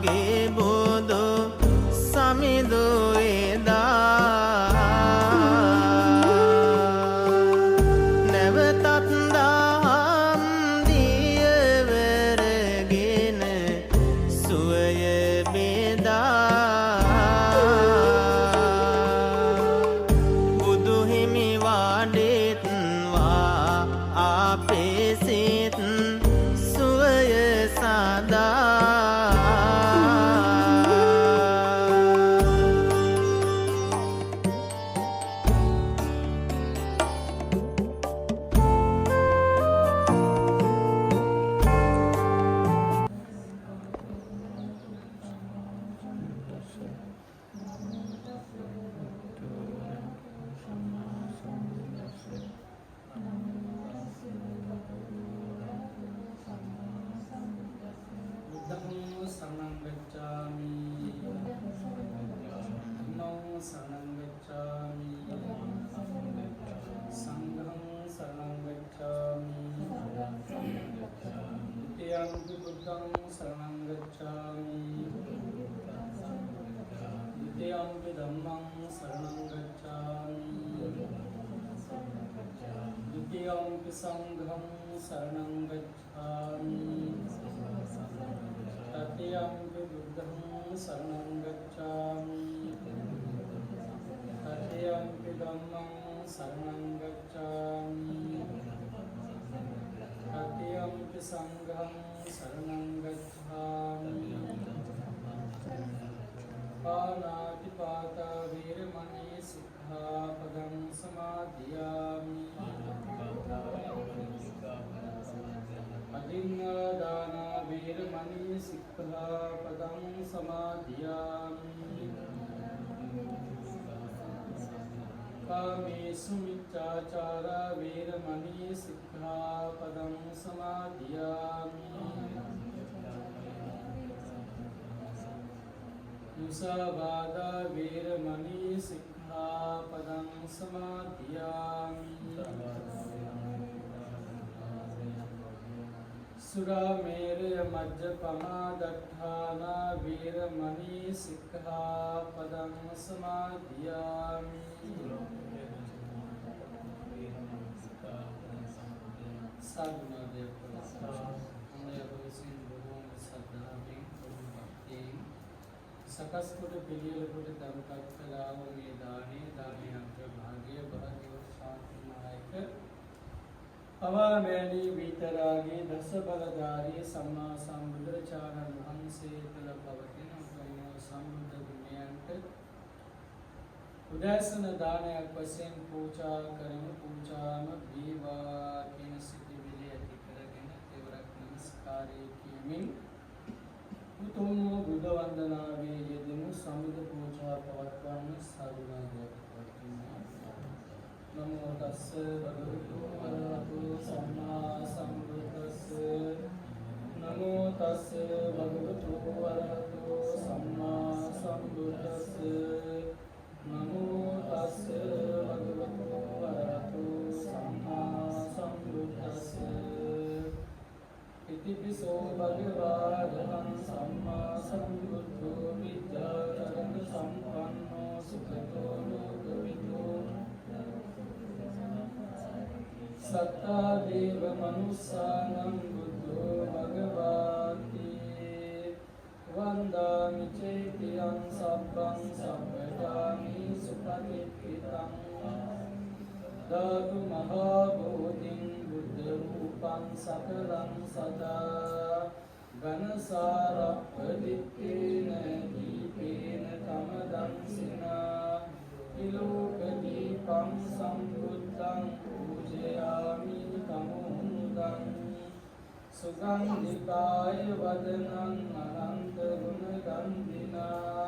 වාගේ බොදු සමිඳු එදා නැවතත් දහම් දියවරගෙන සුවය බෙදා බුදු හිමි වඩෙත්වා අපේ සිත සුවය සදා संघं शरणं गच्छामि तृतीयंपि बुद्धं शरणं गच्छामि तृतीयंपि धम्मं शरणं गच्छामि तृतीयंपि संघं शरणं गच्छामि पानातिपाता वीरमणि सिक्खापदं समादियामि अदिन्नदाना वीरमणि सिक्खापदं समादियामि कामेषु मिथ्याचारा वीरमणि सिक्खापदं समादियामि मुसावादा वीरमणि सिक्खापदं समादियामि सुरामेरय मज्जपमा दट्ठाना वीरमणि सिक्खापदं समादियामि साधुनादेव सकस्पुट पिलियलपुट दमकट कलाओ में दाने दाने अंतर्भागे भाग्य शांति नायक अवामेली वितरागी दस बलधारी सम्मा संबुद्धाचार्य वंशे तल पवतिन तमो संबुद्ध गुण्यंत उदयसन दानයක් වශයෙන් පූජා කරමු පූජාම වේවා කියන සිතිවිලි ඇති කරගෙන තෙවරක් නමස්කාරය කියමින් උතුම් බුද්ධ වන්දනාවේ යෙදෙමු සම්බුද්ධ පූජා පවත්වන්න සාදුනාදයක් පවත්වන්න නමෝ තස්ස භගවතු වරහතු සම්මා සම්බුද්දස්ස නමෝ තස්ස භගවතු වරහතු සම්මා සම්බුද්දස්ස නමෝ තස්ස භගවතු වරහතු සම්මා සම්බුද්දස්ස ඉතිපිසෝ භගවාදහං සම්මා සම්බුද්ධෝ විද්‍යාචරණ සම්පන්නෝ සුඛතෝ ලෝකවිදෝ සත්තා දේව මනුස්සානං බුද්ධෝ භගවාති වන්දාමි චෛත්‍යං සබ්බං සම්පදාමි සුපතික්ඛිතං ධාතු මහා බෝධින් බුද්ධ රූපං සකලං සදා ඝනසාරප්පදිත්තේන දීපේන තමදංසිනා විලෝක දීපං සම්බුද්ධං පූජයාමි තමුදං සුගන්ධිකාය වදනං අනන්ත ගුණ ගන්ධිනා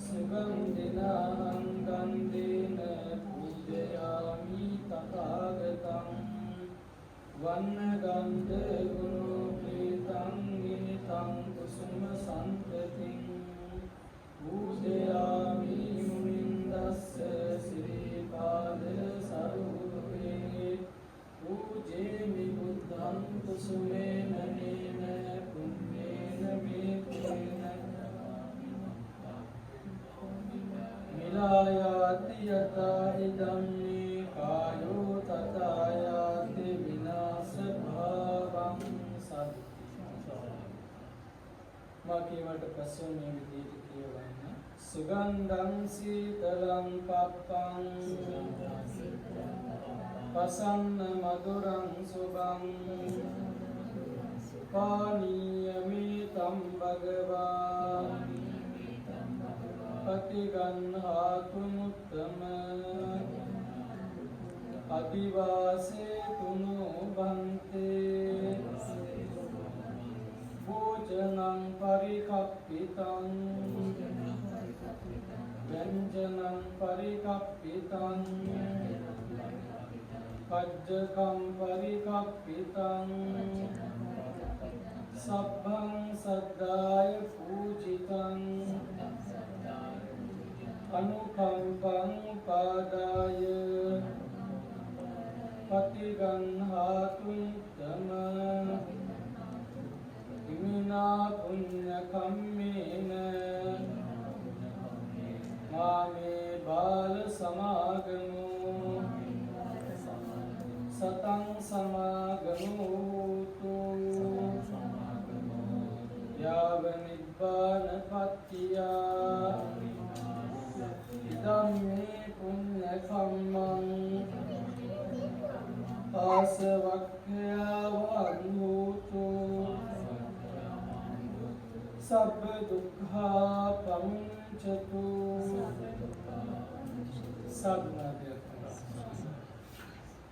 සුගන්ධිනාං ගන්ධේන පූජයාමි තථාගතං වන්නගන්ධ ගුණෝපේතං නිතං කුසුම සම්පතින් පූජයාමි මුනින්දස්ස සිරිපාද සරුවේ පූජේමි බුද්ධං කුසුමේන නේන පුඤ්ඤේන මේ පුඤ්ඤේන වාක්‍යයට පස්සේ මේ විදිහට කියවන්න. සුගන්ධං සීතලං පප්පං පසන්න මధుරං සුභං පානීයමිතං භගවා පටිගන්හාතු මුත්තම අදිවාසේතුනෝ බන්තේ භෝජනං පරිකප්පිතං ව්‍යංජනං පරිකප්පිතං පජ්ජකම් පරිකප්පිතං සබ්බං සද්දාය පූජිතං අනුකම්පං පාදාය පටිගන්හාතු තම ඉමිනා පුඤ්ඤ කම්මේන මාමේ බාල සමාගමෝ සතං සමාගමෝතු යාව නිබ්බාන පත්තියා ඉදම්මේ පුඤ්ඤ කම්මං ආසවක්ඛ්‍යා වන්හෝතු සබ්බ දුක්ඛා පමුච්ඡතු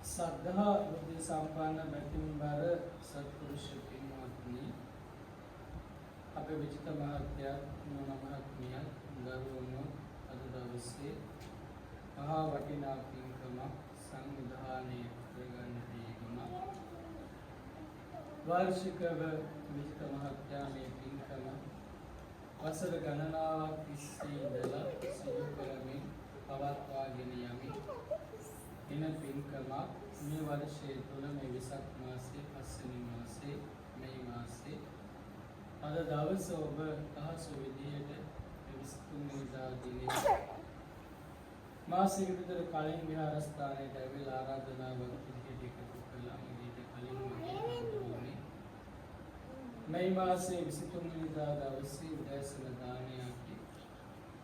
සද්ධා බුද්ධ සම්පන්න බැතිම්බර සත්පුරුෂ පින්වත්නි, අපේ විචිත මහත්මයා නෝන මහත්මිය දරුවෝ අද දවසේ මහා වටිනා පින්කම සංවිධානය කරගන්න දීගම වාර්ෂිකව විචිත මහත්මයා මේ පින්කම වසර ගණනාවක් තිස්සේ ඉඳලා සිදු කරමින් පවත්වාගෙන යමින් දින පින්කමක් මේ වර්ෂයේ තුල මේ වෙසක් මාසයේ 5 වෙනි මාසයේ මේ මාසයේ අද දවසේ ඔබ අහසු විදියට 23 වෙනිදා දිනේ මාසික විතර කලින් විහාරස්ථානයට ඇවිල්ලා ආරාධනාවක් විදියට එකතු කළා. ඊට කලින් වගේ මේ මාසයේ 23 වෙනිදා දවසේ උදෑසන දානයක්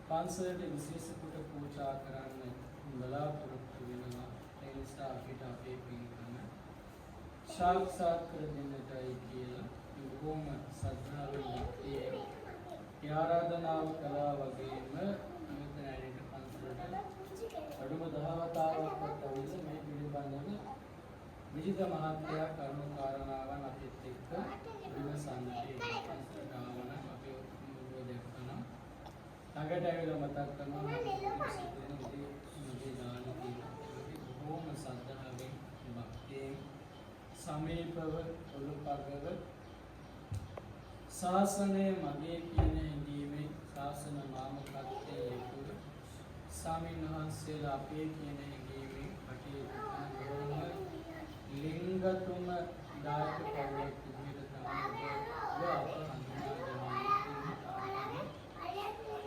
පන්සලට විශේෂ කොට පූජා කරන්න බලාපොරොත්තු වෙනවා. ඒ නිසා අපිට අපේ පින්කම සාක්ෂාත් කර දෙන්නටයි කියලා බොහොම ශ්‍රද්ධාවෙන් ඒ ආරාධනාව කළා. වගේම මෙතන ඇරෙන්න පන්සලට අඩුම 10 වතාවක්වත් අවශ්‍ය මේ පිළිබඳව විජිත මහත්තයා කරුණු කාරණාවන් අපිත් එක්ක විමසන්නට පන්සලට ආවන අපි ඔබ දැක්කනම් ළඟට ඇවිල්ලා මතක් කරනවා මේ දාන බොහොම සද්ධාවෙන් භක්තියෙන් සමීපව ඔළුපගව ශාසනය මගේ කියන හැඟීමේ ශාසන නාමකත්වයේ යුතුව ස්වාමීන් වහන්සේලා අපේ කියන හැඟීමේ කටයුතු කරන ලිංගතුම දායක පවුලක් විදිහට තමයි අප හඳුනාගන්නේ.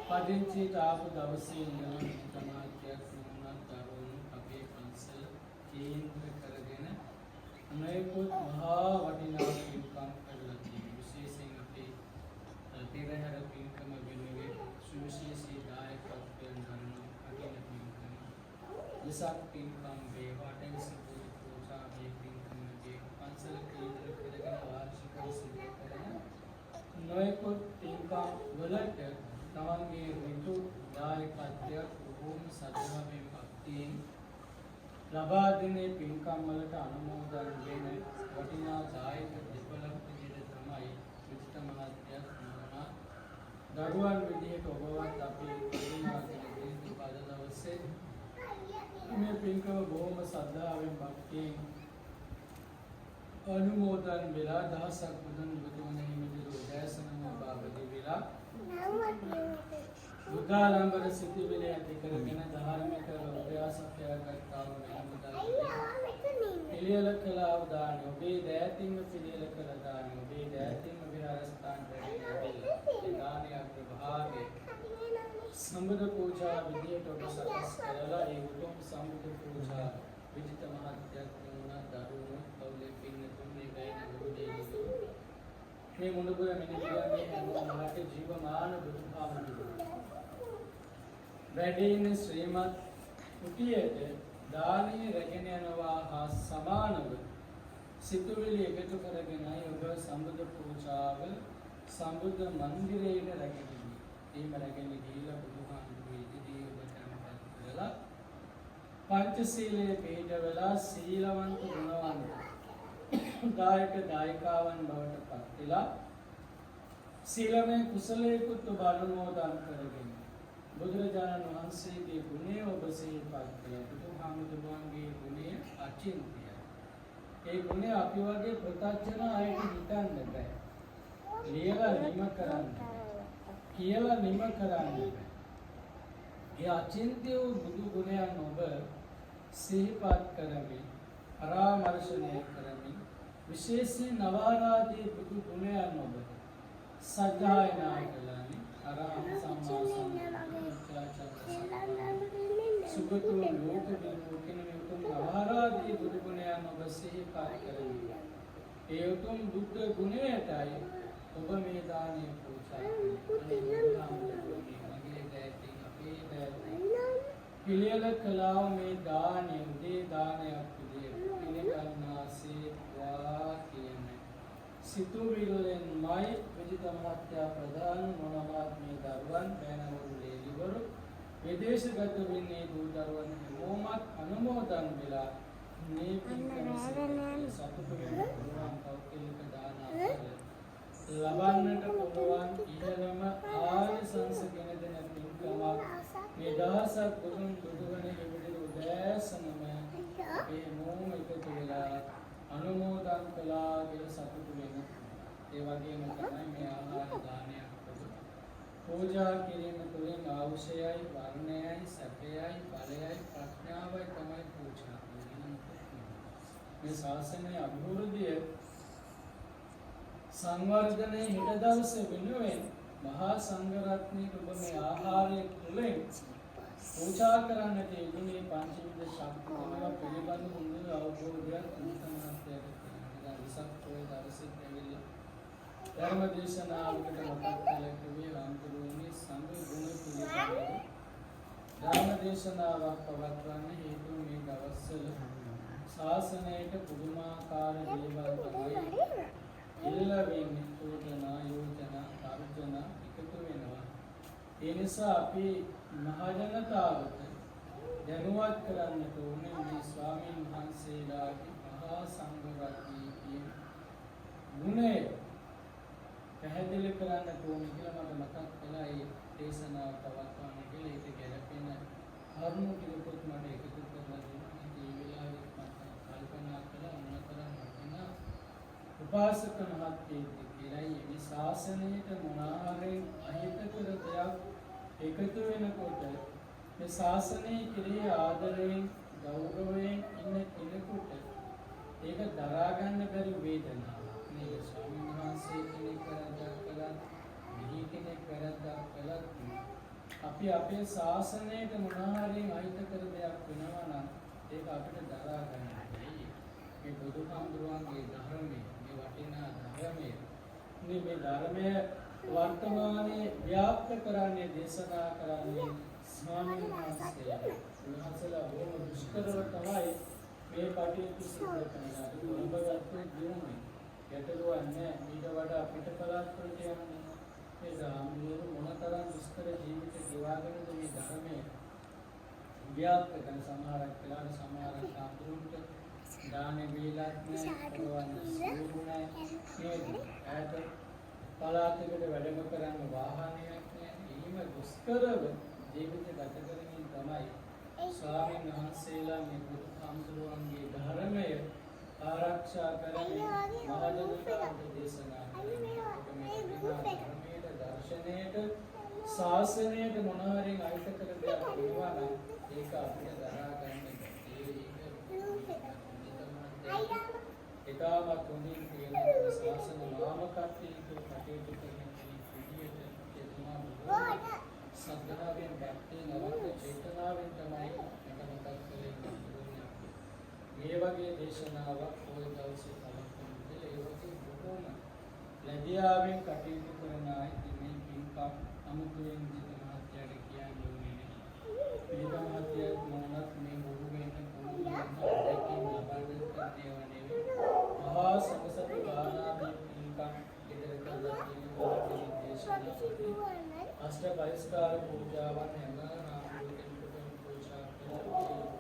පදිංචිට ආපු දවසේ ඉඳන් සමාජයක් වුණා තරුණ අපේ පන්සල කේන්ද්‍ර කරගෙන අනේකුත් මහා වටිනා පින්කම් කරලා තියෙනවා. විශේෂයෙන් අපේ පෙරහැර පින්කම වෙනුවෙන් සුවිශේෂී දායකත්වයෙන් ගන්න කටින පින්කම විසක් පින්කම් වේවාටෙන් සිදු පූජා මේ පින්කමගේ පන්සල කේන්ද්‍ර කරගෙන වාර්ෂිකව සිදු කරන නොයෙකුත් පින්කම් වලට තමන්ගේ ඍතු දායකත්වය බොහොම සද්ධාවෙන් භක්තියෙන් ලබා දෙන පින්කම් වලට අනුමෝදන් වෙන වටිනා දායක දෙපළක් විදිහට තමයි විචිත මහත්මයා කරනවා. දරුවන් විදිහට ඔබවත් අපි කරුණාකර දෙන්න පද දවසේ මේ පින්කම බොහොම සද්ධාවෙන් භක්තියෙන් අනුමෝදන් වෙලා දහසක් බුදුන් බුදුන් හිමිදිරි උදෑසනම බාබදී වෙලා බුද්ධාලංකර සිතිවිලි ඇති කරගෙන ධාර්මික අභ්‍යාසක්‍රියා කරතාව වෙනමුදල් පිළියෙල කළා දාන ඔබේ දෑතින්ම පිළියෙල කළ දාන ඔබේ දෑතින්ම විහාරස්ථානට ඇවිල්ලා ඒ දානයේ ප්‍රභාවේ සම්බුද්ධ පූජා විදියට ඔබ සකස් කරලා ඒ උතුම් සම්බුද්ධ පූජා විජිත මහත්යක් වුණා දරුණු පවුලේ පින්නතුන් මේ බෑන ගුරු දෙවියෝ මේ මොනබුර මිනිගා මේ හැමෝම මහට ජීවමාන බුදුහාමුදුරුවෝ වැඩ ඉන්න ශ්‍රීමත් කුටියට දානීය රැගෙන යනවා හා සමානව සිතුවිලි එකතු කරගෙනයි ඔබ සම්බුද්ධ පූජාව සම්බුද්ධ මන්දිරයට රැගෙන ගියේ. එහෙම රැගෙන ගිහිලා බුදුහාමුදුරුවෝ ඉදිරියේ ඔබ තැන්පත් කරලා පංචශීලයේ පිළිපදලා සීලවන්ත ගුණවන්ත දායක දායිකාවන් බවට පත් වෙලා සීලමය කුසලයේකුත් ඔබ අනුමෝදන් කරගෙන බුදුරජාණන් වහන්සේගේ ගුණය ඔබ සිහිපත් කළා. බුදුහාමුදුරුවන්ගේ ගුණය අචින්ත්‍යයි. ඒ ගුණය අපි වගේ ප්‍රත්‍යක්ෂන අයට හිතන්න බෑ. ලියලා නිම කරන්න කියලා නිම කරන්න බෑ. ඒ අචින්ත්‍ය වූ බුදු ගුණයන් ඔබ සිහිපත් කරමින් පරාමර්ශනය කරමින් විශේෂයෙන් නවාරාදී බුදු ගුණයන් ඔබ සජ්ජායනා කළානේ. අරහං සම්මා සම්බුද්ධ සුගතෝ ලෝක විමුක්තින උතුම් නවාරාදී බුදු ගුණයන් ඔබ සිහිපත් කරමින් ඒ උතුම් බුද්ධ ගුණයටයි ඔබ මේ දානය පූජා පිළියෙල කළා මේ දානය උදේ දානයක් විදියට පිළිගන්නාසේ වා කියන්නේ සිතුවිල්ලෙන්මයි විජිත මහත්යා ප්‍රධාන මොනවාත්මේ දරුවන් බෑනවරු ලේලිවරු විදේශගත වෙන්නේ දූ දරුවන් හැමෝමත් අනුමෝදන් වෙලා මේ පින්කම සතුටු වෙන පුළුවන් කෞතුක දාන ලබන්නට පුළුවන් ඊළම ආනිසංස ගෙන දෙන පින්කමක් මේ දහසක් බුදුන් බුදුවන හිමිදිරි උදෑසනම මේ මොහොම එකතු වෙලා අනුමෝදන් කළා කියලා සතුටු වෙන ඒ වගේම තමයි මේ ආහාර දානයක් පූජා කිරීම තුළින් ආවුෂයයි වර්ණයයි සැපයයි බලයයි ප්‍රඥාවයි තමයි පූජා කරන්නේ. මේ ශාසනයේ අභිවෘද්ධිය සංවර්ධනයේ හිත දවසේ වෙනුවෙන් මහා සංඝ රත්නයේ ඔබ මේ ආහාරය තුළින් පූජා කරන්නට යෙදුනේ පංචවිධ ශක්තිය පිළිබඳ හොඳ අවබෝධයක් උන්වහන්සේට තියෙනවා. විසක් පොය දවසේ දෙවිලි ධර්ම දේශනාවකට මතක් කළේ රාමතුරුනි සංඝ ගුණ පිළිබඳව ධර්ම දේශනාවක් පවත්වන්න හේතු මේ දවස්වල ශාසනයට පුදුමාකාර දේවල් තමයි ඉල්ලවෙන්නේ. චෝදනා යෝජනා තර්ජන එකතු වෙනවා. ඒ නිසා අපි මහ ජනතාවට දැනුවත් කරන්නට ඕනේ මේ ස්වාමීන් වහන්සේලාගේ මහා සංඝ රත්නයේ ගුණය පැහැදිලි කරන්න ඕනේ කියලා මට මතක් කළා. ඒ දේශනාව පවත්වන්න කියලා ඒක ගැලපෙන කරුණු ටිකකුත් මට එකතු කරලා දුන්නා. ඒ වෙලාවේ මම කල්පනා කළා මොනතරම් වටිනා උපාසක මහත්මයෙක්ද කියලා. මේ ශාසනයට මොනාරේ අහිතකර දෙයක් එකතු වෙනකොට මේ ශාසනයේ කෙරෙහි ආදරයෙන් ගෞරවයෙන් ඉන්න කෙනෙකුට ඒක දරා ගන්න බැරි වේදනාවක්. මේ ස්වාමීන් වහන්සේ කෙනෙක් කරද්දක් කළා, මිහි කෙනෙක් කරද්දක් කළා. අපි අපේ ශාසනයට මොනාරේ අහිතකර දෙයක් වෙනවා නම් ඒක අපිට දරා ගන්න බැහැ. මේ බුදුහාමුදුරුවන්ගේ ධර්මයේ මේ වටිනා ධර්මයේ මේ ධර්මය වර්තමානයේ ව්‍යාප්ත කරන්නේ දේශනා කරන්නේ ස්වාමීන් වහන්සේ. උන්වහන්සේලා බොහොම දුෂ්කරව තමයි මේ කටයුතු සිදු කරන්නේ. කොළඹගත්තේ දිනුනේ. ගැටලුවන්නේ ඊට වඩා පිටපළාත් වලට යන්නේ. ඒ සාමියරු මොනතරම් දුෂ්කර ජීවිත ගෙවාගෙනද මේ ධර්මයේ ව්‍යාප්ත කරන සමහරක් වෙලාවට සමහරක් ආතුරුන්ට දානේ වේලක් නැහැ, කරවන්න සූරුණයි. මේ ඈත පළාතකට වැඩම කරන්න වාහනයක් නැහැ. එහෙම දුෂ්කරව ජීවිත ගත කරමින් තමයි ස්වාමීන් වහන්සේලා මේ බුදුහාමුදුරුවන්ගේ ධර්මය ආරක්ෂා කරමින් මහජනතාවට දේශනා කරන්නේ. ධර්මයේ දර්ශනයට ශාසනයට මොනවාරින් අයිතකර දෙයක් වෙනවා නම් ඒක අපිට දරා ගන්න එතාමත් හොඳින් තියෙන ශාසන නාම කටයුතු කටයුතු කරන විදියට එතුමා මොකද සද්ධාවෙන් භක්තිය නවක චේතනාවෙන් තමයි මතක් කරන්නේ. මේ වගේ දේශනාවක් ඔය දවසේ පවත්වන්නේ ඒ වගේ බොහෝම ලැබියාවෙන් කටයුතු කරන අය මේ පින්කම් අමුතුවෙන් විජිත මහත්තයාට කියන්න ඕනේ නැහැ. විජිත මහත්තයා මොනවත් මේ බොරු වෙන පොදු වෙන දැකීම ලබන්න කරන්නේ නෙවෙයි. මහා සකසති වානාදී පින්කම් ඉදිරි කරලා තියෙන දේශනා අෂ්ට පරිස්කාර පූජාවන් හැම නාමයෙන් පූජා කරලා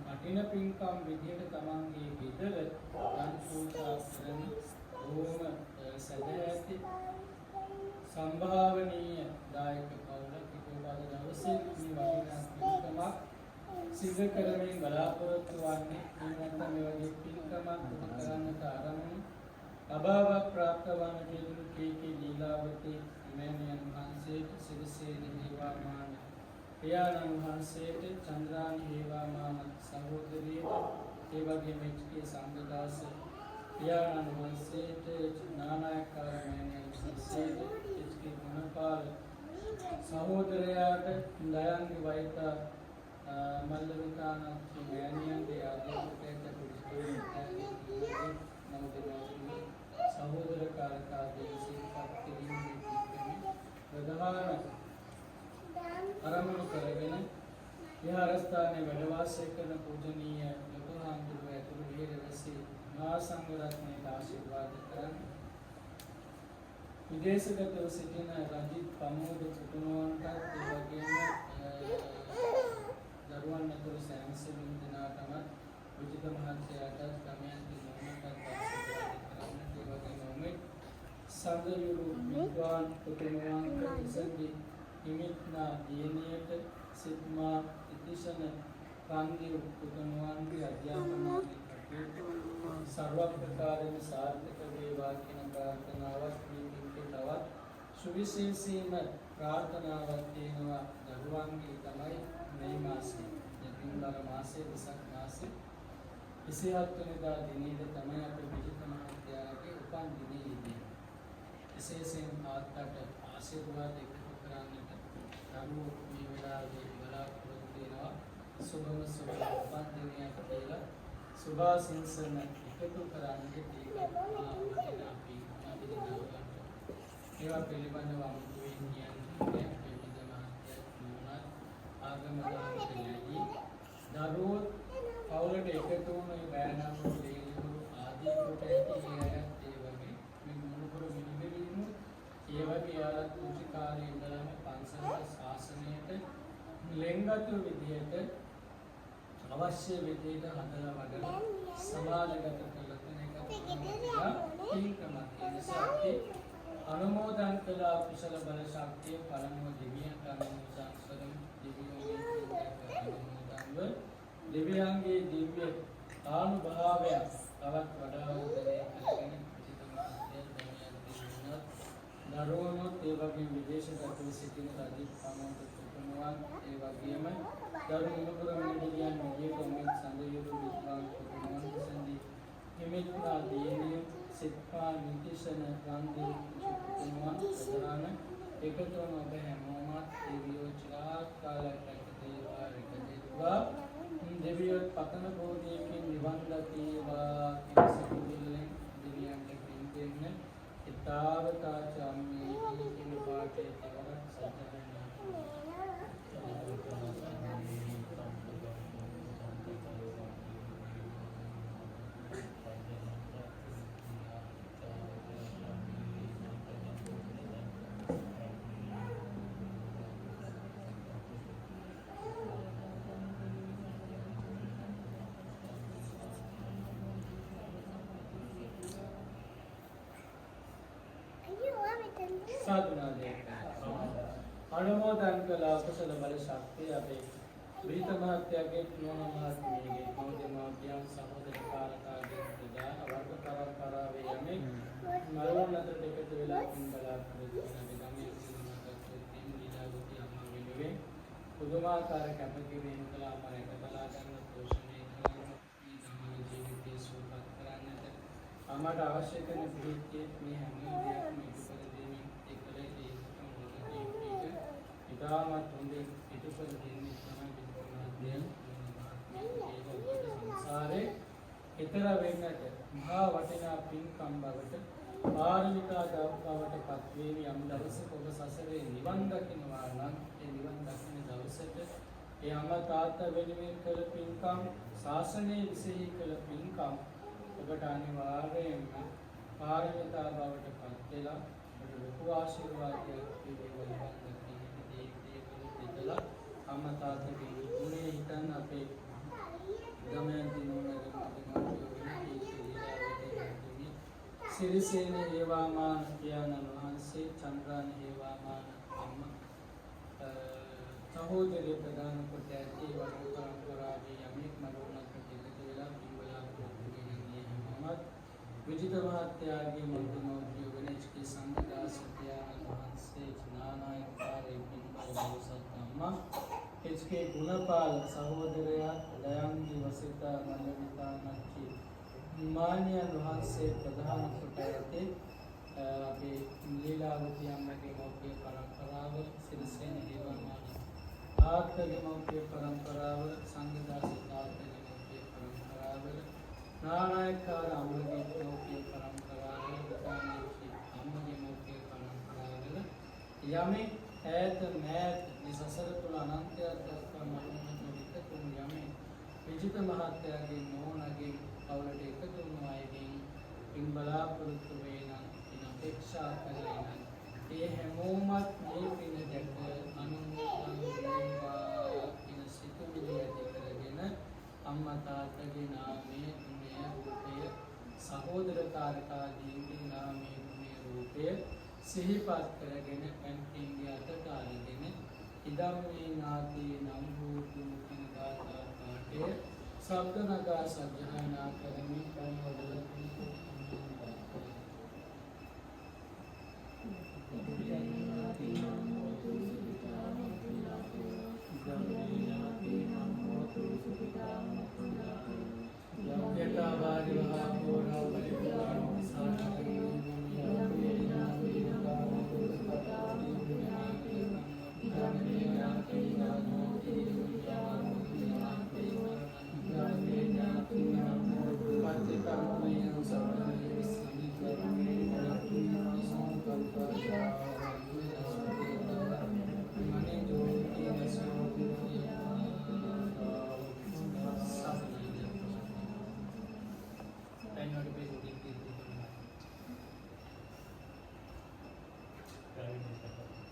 කටින පින්කම් විදියට තමන්ගේ ගෙදර දන් පූජා කරන ඕම සදැහැති සම්භාවනීය දායක පවුලක් ඉතිපාද දවසේ මේ වටිනා පින්කමක් සිදු කරමින් බලාපොරොත්තු වන්නේ නැත්නම් මේ වගේ පින්කමක් කරන්නට ආරම්භ අභාව ප්‍රාප්ත වන ජීවු කීකී ලීලාවතී මෑණියන් වහන්සේට සිරිසේන හේවාමාන පියාණන් වහන්සේට චන්ද්‍රානි හේවාමාන සහෝදරියට ඒ වගේම එච්.කේ සංඝදාස පියාණන් වහන්සේට නානායක්කාර මෑණියන් වහන්සේට එච්.කේ ගුණපාල සහෝදරයාට දයන්ගේ වෛතා මල්ලවිතානත් මෑණියන්ගේ ආදේශයට පුරුෂයන්ට නමුදෙනවාගේ සහෝදර කාර්යකාදී සිල්පත් කිරීමේ ප්‍රධාන අරමුණු කරගෙන විහාරස්ථානයේ වැඩ වාසය කරන පූජනීය ලොකු හාමුදුරුවෝ ඇතුළු විහෙරවැසී මහා සංඝරත්නයට ආශිර්වාද කරන් විදේශගතව සිටින රජිත් ප්‍රමෝද පුතුණුවන්ටත් ඒ වගේම දරුවන් ඇතුළු සෑම සෙමින් දෙනාටම විජිත මහත්තයාටත් ගමයන්ගේ නොමටත් ආශිර්වාද කරන්නට ඒ වගේම උමෙත් සඳයුරු විද්වාන් පුතුණුවන්ට ඉසන්දි හිමිත්නා දියණියට සිත්මා ඉතිශන රන්දිරු පුතුණුවන්ගේ අධ්‍යාපනයේ කටයුතු සර්ව ප්‍රකාරයෙන් සාර්ථක වේවා කියන ප්‍රාර්ථනාවක් මේ තවත් සුවිශේෂීම ප්‍රාර්ථනාවක් තියෙනවා දරුවන්ගේ තමයි මේ මාසයේ දෙවිඳුර මාසයේ විසක් මාසයේ 27 වෙනිදා දිනේද තමයි අපේ විජිත මහත්තයාගේ උපන් දිනයේදී විශේෂයෙන් ආත්තට ආශිර්වාද එකතු කරන්නට දරුවෝ මේ වෙලාවේ බලාපොරොත්තු වෙනවා සුබම සුබ උපන් දිනයක් කියලා සුභාසින්සන එකතු කරන්නට ඒවා පිළිබඳව අමුතුවෙන් කියන්නේ විවිධ මහත්යත් ආගම දානකලදී දරුවෝ පවුලට එකතු වුණ බෑනම්වරු දෙවිවරු ආදී කොට ඇති ඒ වගේ මේ මුණුපුර මිනිබිරිනු ඒ වගේ යාලත් කුංචි කාලේ ඉඳලාම පන්සල ශාසනයට ලෙන්ගතු විදියට අවශ්‍ය විදියට හදලා වඩලා සමාජගත කරලා තියෙන එක පින්කමක් ඒ නිසා අපි අනුමෝදන් කළ කුසල බල ශක්තිය පළමුව දෙවියන්ට අනුමෝදන් කරමු දෙවියන්ගේ දිව්‍ය ආනුභාවය තවත් වඩා උදේ කරගෙන දරුවනොත් ඒ වගේ විදේශගතව සිටින රජිත් ප්‍රමෝද පුතුණුවන් ඒ වගේම දරු මුණුපුර මිනිදියන් මිය කොමින් සඳයුරු විද්වාන් පුතුණුවන් සඳි හිමිත්නා දියණිය සිත්පා නිතිශන රන්දි පුතුණුවන් ප්‍රධාන එකතු වන ඔබ හැමෝමත් දෙවියෝ චිරාත් කාලයක් රැකදේවා රැකදේවා දෙවියෝ පතන බෝධියකින් නිවන් දකීවා කියන සිතුවිල්ලෙන් දෙවියන්ට පින් දෙන්න ඊතාවතා චම්මේ කියන පාඨයේ තවරක් साधुनादे अनुमोदन कला कुशल बल शक्ति अबे विहित महत्यागे नोन महात्मेगे नोदे माव्यां सहोदर कारकागे प्रदा वर्ग परंपरा वे यमे मरोन नत्र टिकट वेला किन बला प्रयोजन विदमे सिनेमागत तीन लीलावती अम्मा विनुवे පුදුමාකාර කැපකිරීම කළා අපරට බලා ගන්න පෝෂණය කරන මේ සමාජ ජීවිතයේ සුවපත් කරන්නට අපට අවශ්‍ය කරන පිළිච්චේ මේ හැම දෙයක්ම ඉදිරිපත් දෙමින් ඒකලේ ඉතාමත් හොඳින් ඉදිරිපත් දෙන්නේ තමයි සංසාරේ ඊතර වෙන්නට මහා වටිනා පින්කම් බවට පාරමිතා බවට පත්වීම යම් දවසක ඔබ සසරේ නිවන් දකිනවා නම් ඒ නිවන් දකින දවසට ඒ අම්මා තාත්තා වෙනුවෙන් කළ පින්කම් ශාසනයේ විශේෂ කළ පින්කම් ඔබට අනිවාර්යයෙන්ම පාරමිතා බවට පත් වෙලා ඔබට ලොකු ආශිර්වාදයක් වේවා දෙදලා අම්මා තාත්තගේ ගුණේ හිතන්න අපේ ගමයන්ති සිරිසේන හේවාමාන පියාණන් වහන්සේ චන්ද්‍රාන හේවාමාන අම්මා සහෝදරය ප්‍රදාන කොට ඇති වඩු පරම්පරාවේ යමෙක් මරුණක් එකතු වෙලා පින්බලා පුරුදුගෙනන්නේ මමත් විජිත මහත්තයාගේ මන්තුමෝද්‍ය ගණේෂ්ගේ සංඝදාස පියාණන් වහන්සේ ඥානායකාරේ පින්බල බෝසත් අම්මා එච්.කේ. ගුණපාල සහෝදරයා දයන්ති වසිතා මල්ලිතා නච්චි මාන්‍යයන් වහන්සේ ප්‍රධාන කොට ඇති අපේ ලීලාවතී අම්මගේ මෞඛ්‍ය පරම්පරාව සිරිසේන හේවාමාන තාත්තගේ මෞඛ්‍ය පරම්පරාව සංඝදාස තාත්තගේ මෞඛ්‍ය පරම්පරාව නානායකාර අම්මගේ මෞඛ්‍ය පරම්පරාව ගාමිණී අම්මගේ මෞඛ්‍ය පරම්පරාවල යමෙක් ඈත මෑත මේ සසර තුළ අනන්තයක් දක්වා මරණයට විකතුන් යමෙක් විජිත මහත්තයාගේ නෝනගේ අවුලට එකතු වුණු අයගෙන් පින් බලාපොරොත්තු වේ නම් පින් අපේක්ෂා කරේ නම් ඒ හැමෝමත් මේ පින දැක අනුමෝදන් වේවා පින සිතුවිලි ඇති කරගෙන අම්මා තාත්තගේ නාමයේ ගුණය රූපය සහෝදරකාරකාදීන්ගේ නාමයේ ගුණය රූපය සිහිපත් කරගෙන පැන්ටින්ගේ අතට අරගෙන ඉදම්මේ නාදී නම් භූතු කියන ගාථා පාඨය ශබ්ද නගා සජ්ජායනා කරමින් කන්වදල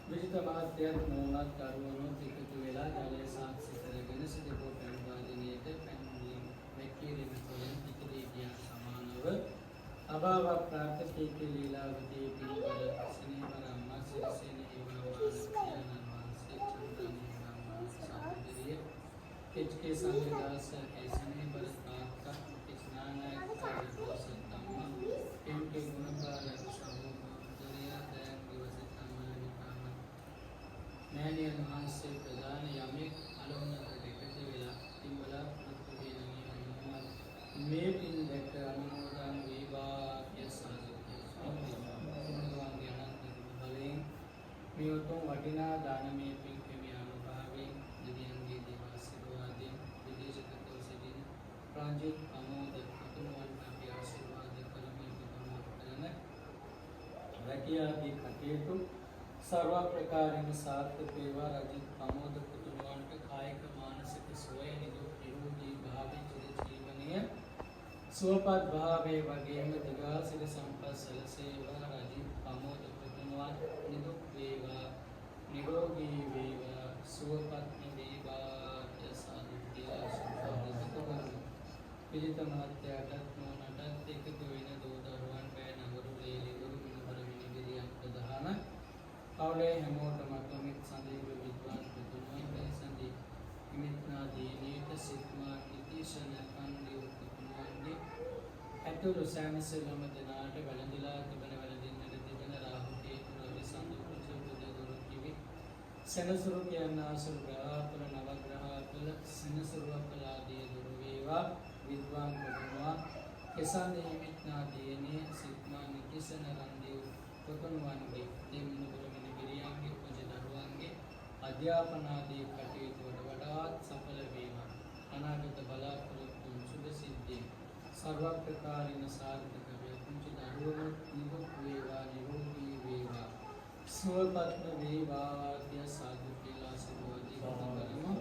විජිත මහත්තයන් නෝනත් කරුවනොත් එකතු වෙලා ජලය සාක්ෂි කරගෙන සිදුකෝ පැන් වාදනයට පැන්වීම වැක්කීරීම තුළින් ඉදිරිය සමානව අභාව ප්‍රාර්ථකීක ලීලාවතී පින්වල සෙනෙහවර අම්මා සිරිසේන හේවාමාන පියාණන් වහන්සේ චන්ද්‍රානි සහෝදරිය එච්.කේ. සංඝදාස සෙනෙහවර තාත්තා ඥානායකාර බෝසත් අම්මා එම්.කේ. ගුණපාල සහෝදරිය දයන්ති වසිතා මෑණියන් වහන්සේ ප්‍රධාන යමෙක් අලවනකට එකතු වෙලා පින් බලාපොරොත්තු වෙන මේ පින් දැක අනුමෝදන් වේවා කිය සාදුකාරය අනන්ත බලයෙන් මේ උතුම් වටිනා දානමය පින් කෙමි අනුභවයෙන් දෙවියන්ගේ දේවාශිර්වාදයෙන් විදේශගතව සිටින ප්‍රාන්ජිත් අමෝද අතුරුවන් අපි ආශිර්වාද කරමින් පුදුම කරන රැකියාදී කටයුතු सर्व प्रकार सार्थक वේවා රජිත් ප්‍රමෝද පුතුණවන්ට කායික මානසික සුවය නිරෝගී භාවය චිර ජීවනය සුවපත් භාවයේ වගේම දීර්ඝාසිර සම්පත් සැලසේවා රජිත් ප්‍රමෝද පුතුණවන් නිදුක් වේවා නිරෝගී වේවා සුවපත් වේවා යසාදිත්‍ය සුභාදිතකවරු පිළිත මහත්යාටත් නෝනටත් එකතු වෙන දෝ දරුවන් බෑ නගරු ලේලිවරු මිනිවර මිනිබිරියක් ප්‍රධාන අවලේ හැමෝටම අතොමිත් සඳීව විද්වාන් පුතුණුවන් පැසඳි හිමිත්නා දීනීට සිත්මා ඉතිශන කන්දිව පුතුණුවන්ගේ ඇතුළු සෑමසෙලම දෙනාට වැළඳිලා තිබෙන වැළඳින්නට තිබෙන රාහු කේතු රවි සඳු කුජ බුද ගුරු කිවි සෙනසුරු කියන ආසුරු ග්‍රහවල නවග්‍රහවල සෙනසුරු අපලාදී දුරු වේවා විද්වාන් පුතුණුවන් කෙසන්දි හිමිත්නා දීනී සිත්මා ඉතිශන රන්දිව පුතුණුවන්ගේ දෙමිනුවර මිනිබිරියන්ගේ කුජ දරුවන්ගේ අධ්‍යාපනාදී කටයුතු වඩාත් සඵල වීම අනාගත බලාපොරොත්තු සුභ සිද්ධිය सर्व प्रकार सार्थक वे कुंज දරුවනුත් නිදුක් වේවා නිරෝගී වේවා සුවපත්ම වේවා කිය සාදු කියලා ආශිර්වාද කරමු.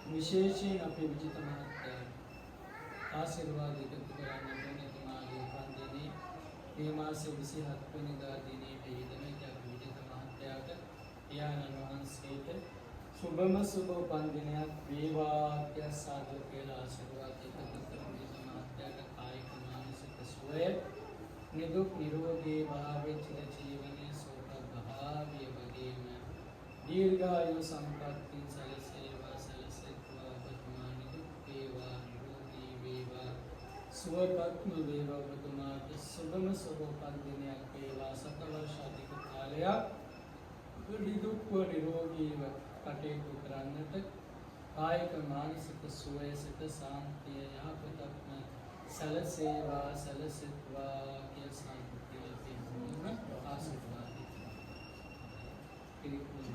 විශේෂයෙන් අපේ විජිත මහත්තයා ආශිර්වාද එකතු කරන්න ඕනේ තුමාගේ උපන්දිනේ මේ මාසේ 27 වෙනිදා දිනේට යෙදෙන අපේ විජිත මහත්තයාට පියාණන් වහන්සේට සුබම සුබ උපන්දිනයක් වේවා කිය සාදු කියලා ආශිර්වාද එකතු කරමු. විජිත මහත්තයාට කායික මානසික සුවය නිදුක් නිරෝගී භාවයේ චිර ජීවනයේ සෝපත් භාවය වගේම දීර්ඝායු සම්පත්තිය සැලසේවා සැලසෙත්වා ඔබතුමා නිදුක් වේවා නිරෝගී වේවා සුවපත්ම වේවා ඔබතුමාට සුබම සුබ උපන්දිනයක් වේවා සත වර්ෂ අධික කාලයක් නිදුක්ව නිරෝගීව කටයුතු කරන්නට කායික මානසික සුවය සිත සාන්තිය යහපතක්ම සැලසේවා සැලසෙත්වා කිය සාන්තිය පිහිටුවන ආශිර්වාද පිළිකුල්